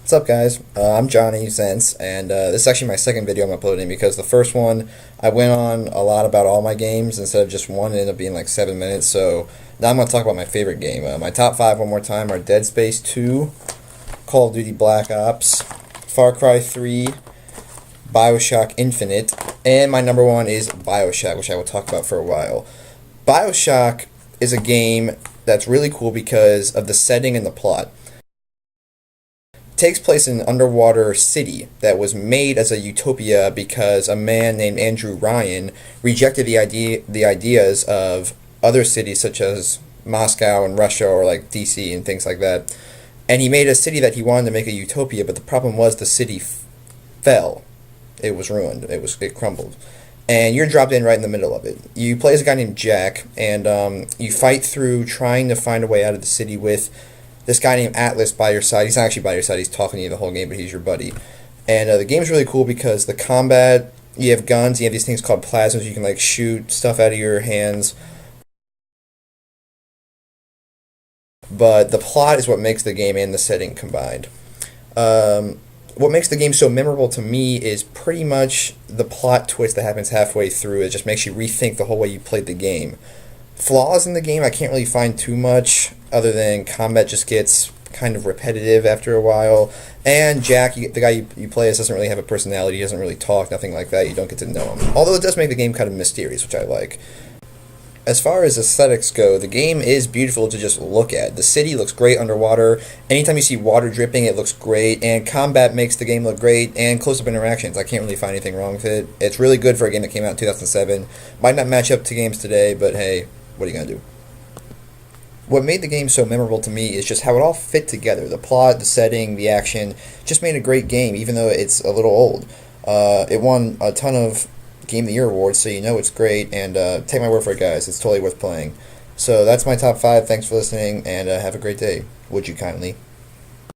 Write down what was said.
What's up, guys? I'm Johnny Zentz, and this is actually my second video I'm uploading because the first one I went on a lot about all my games instead of just one. It ended up being like 7 minutes. So now I'm going to talk about my favorite game. My top five, one more time, are Dead Space 2, Call of Duty Black Ops, Far Cry 3, Bioshock Infinite, and my number one is Bioshock, which I will talk about for a while. Bioshock is a game that's really cool because of the setting and the plot. Takes place in an underwater city that was made as a utopia because a man named Andrew Ryan rejected the ideas of other cities such as Moscow and Russia or like DC and things like that. And he made a city that he wanted to make a utopia, but the problem was the city fell. It was ruined. It crumbled. And you're dropped in right in the middle of it. You play as a guy named Jack, and you fight through trying to find a way out of the city with this guy named Atlas by your side. He's not actually by your side. He's talking to you the whole game, but he's your buddy. And the game's really cool because the combat, you have guns, you have these things called plasmas. You can like shoot stuff out of your hands. But the plot is what makes the game and the setting combined. What makes the game so memorable to me is pretty much the plot twist that happens halfway through. It just makes you rethink the whole way you played the game. Flaws in the game, I can't really find too much other than combat just gets kind of repetitive after a while. And Jack, the guy you play as, doesn't really have a personality. He doesn't really talk, nothing like that. You don't get to know him. Although it does make the game kind of mysterious, which I like. As far as aesthetics go, the game is beautiful to just look at. The city looks great underwater. Anytime you see water dripping, it looks great. And combat makes the game look great. And close-up interactions, I can't really find anything wrong with it. It's really good for a game that came out in 2007. Might not match up to games today, but hey, what are you going to do? What made the game so memorable to me is just how it all fit together. The plot, the setting, the action, just made a great game, even though it's a little old. It won a ton of Game of the Year awards, so you know it's great, and take my word for it, guys. It's totally worth playing. So that's my top five. Thanks for listening, and have a great day. Would you kindly?